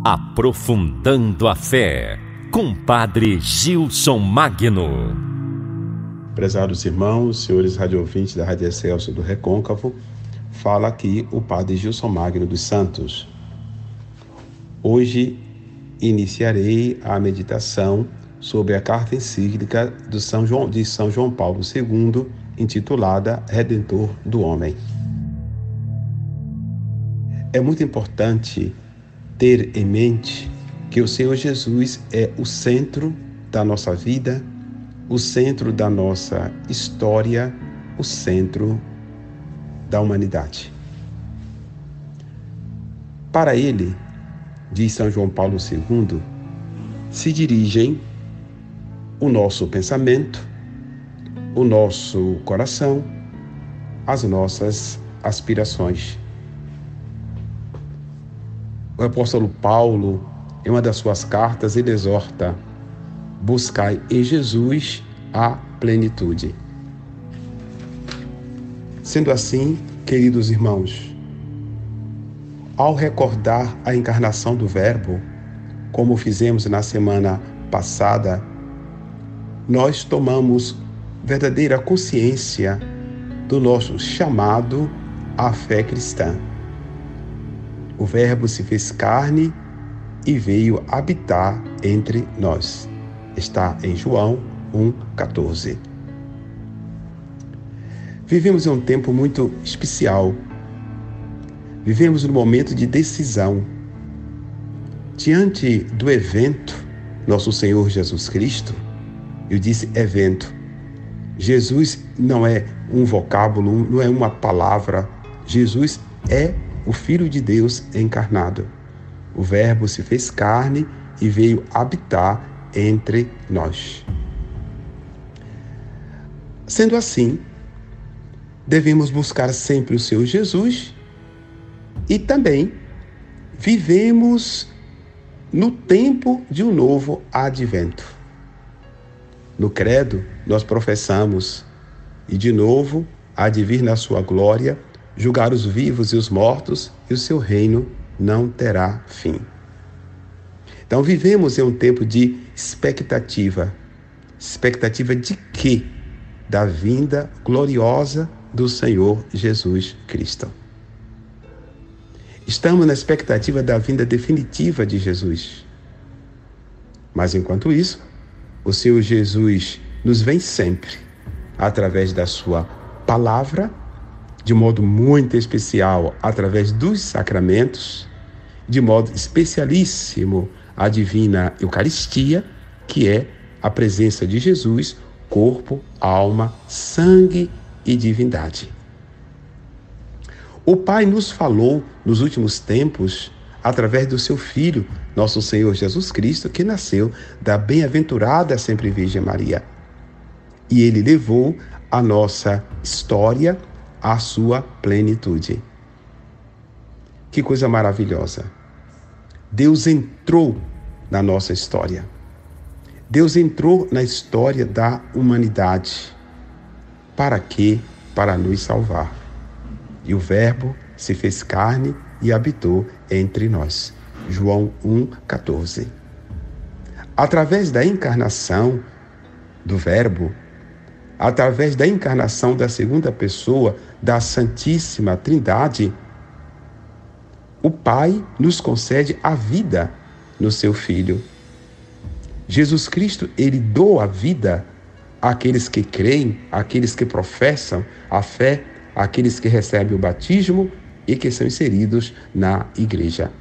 Aprofundando a Fé, com Padre Gilson Magno. Prezados irmãos, senhores radioouvintes da Rádio Excelsior do Recôncavo, fala aqui o Padre Gilson Magno dos Santos. Hoje iniciarei a meditação sobre a carta encíclica de São João Paulo II, intitulada Redentor do Homem. É muito importante ter em mente que o Senhor Jesus é o centro da nossa vida, o centro da nossa história, o centro da humanidade. Para ele, diz São João Paulo II, se dirigem o nosso pensamento, o nosso coração, as nossas aspirações. O apóstolo Paulo, em uma das suas cartas, ele exorta: buscai em Jesus a plenitude. Sendo assim, queridos irmãos, ao recordar a encarnação do Verbo, como fizemos na semana passada, nós tomamos verdadeira consciência do nosso chamado à fé cristã. O Verbo se fez carne e veio habitar entre nós. Está em João 1,14. Vivemos em um tempo muito especial. Vivemos num momento de decisão. Diante do evento, nosso Senhor Jesus Cristo, eu disse evento. Jesus não é um vocábulo, não é uma palavra. Jesus é o Filho de Deus encarnado. O Verbo se fez carne e veio habitar entre nós. Sendo assim, devemos buscar sempre o Senhor Jesus e também vivemos no tempo de um novo advento. No credo, nós professamos: e de novo há de vir na sua glória julgar os vivos e os mortos, e o seu reino não terá fim. Então vivemos em um tempo de expectativa. Expectativa de quê? Da vinda gloriosa do Senhor Jesus Cristo. Estamos na expectativa da vinda definitiva de Jesus. Mas enquanto isso, o Senhor Jesus nos vem sempre através da sua palavra, de modo muito especial através dos sacramentos, de modo especialíssimo a divina Eucaristia, que é a presença de Jesus, corpo, alma, sangue e divindade. O Pai nos falou nos últimos tempos através do seu Filho, nosso Senhor Jesus Cristo, que nasceu da bem-aventurada sempre Virgem Maria. E ele levou a nossa história à sua plenitude. Que coisa maravilhosa! Deus entrou na nossa história. Deus entrou na história da humanidade. Para quê? Para nos salvar. E o Verbo se fez carne e habitou entre nós. João 1,14. Através da encarnação do Verbo, através da encarnação da segunda pessoa da Santíssima Trindade, o Pai nos concede a vida no seu Filho. Jesus Cristo, ele doa a vida àqueles que creem, àqueles que professam a fé, àqueles que recebem o batismo e que são inseridos na igreja.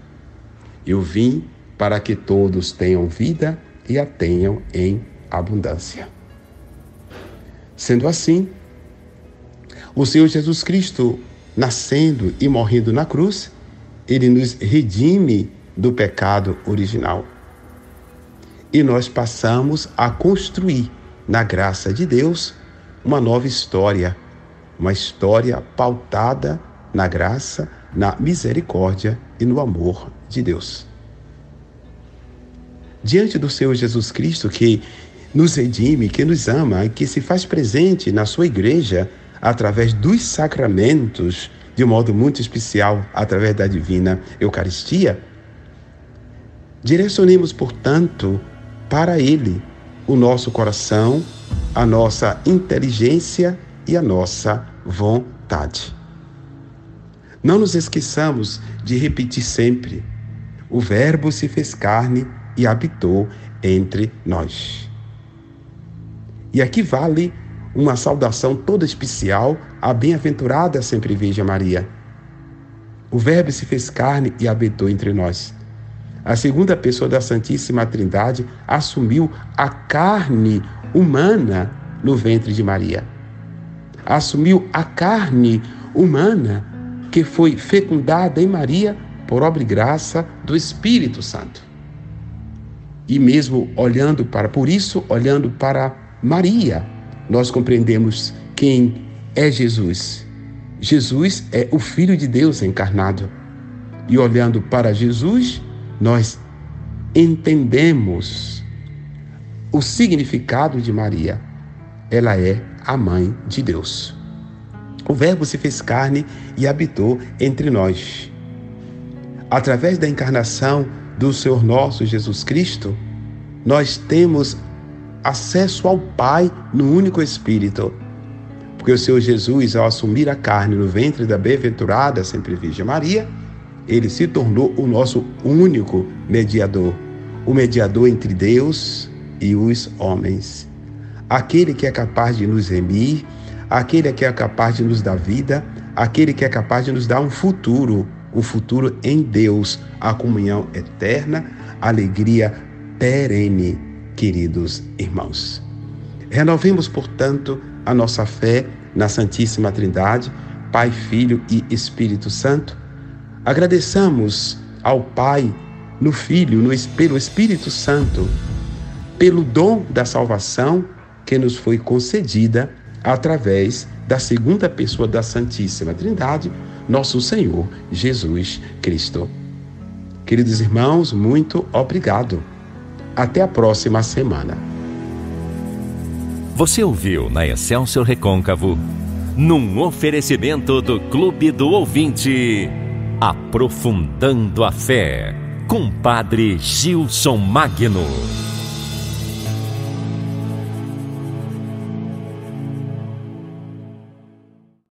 Eu vim para que todos tenham vida e a tenham em abundância. Sendo assim, o Senhor Jesus Cristo, nascendo e morrendo na cruz, ele nos redime do pecado original. E nós passamos a construir, na graça de Deus, uma nova história, uma história pautada na graça, na misericórdia e no amor de Deus. Diante do Senhor Jesus Cristo, que nos redime, que nos ama e que se faz presente na sua igreja através dos sacramentos, de um modo muito especial, através da divina Eucaristia, Direcionemos, portanto, para Ele o nosso coração, a nossa inteligência e a nossa vontade. Não nos esqueçamos de repetir sempre: o Verbo se fez carne e habitou entre nós. E aqui vale uma saudação toda especial à bem-aventurada sempre Virgem Maria. O Verbo se fez carne e habitou entre nós. A segunda pessoa da Santíssima Trindade assumiu a carne humana no ventre de Maria. Assumiu a carne humana que foi fecundada em Maria por obra e graça do Espírito Santo. E mesmo olhando para Maria, nós compreendemos quem é Jesus. Jesus é o Filho de Deus encarnado. E olhando para Jesus, nós entendemos o significado de Maria. Ela é a Mãe de Deus. O Verbo se fez carne e habitou entre nós. Através da encarnação do Senhor nosso Jesus Cristo, nós temos acesso ao Pai no único Espírito. Porque o Senhor Jesus, ao assumir a carne no ventre da bem-aventurada sempre Virgem Maria, ele se tornou o nosso único mediador, o mediador entre Deus e os homens. Aquele que é capaz de nos remir, aquele que é capaz de nos dar vida, aquele que é capaz de nos dar um futuro em Deus, a comunhão eterna, a alegria perene, queridos irmãos. Renovemos, portanto, a nossa fé na Santíssima Trindade, Pai, Filho e Espírito Santo. Agradeçamos ao Pai, no Filho, pelo Espírito Santo, pelo dom da salvação que nos foi concedida através da segunda pessoa da Santíssima Trindade, nosso Senhor Jesus Cristo. Queridos irmãos, muito obrigado. Até a próxima semana. Você ouviu na Excelsior Recôncavo, num oferecimento do Clube do Ouvinte, Aprofundando a Fé, com Padre Gilson Magno.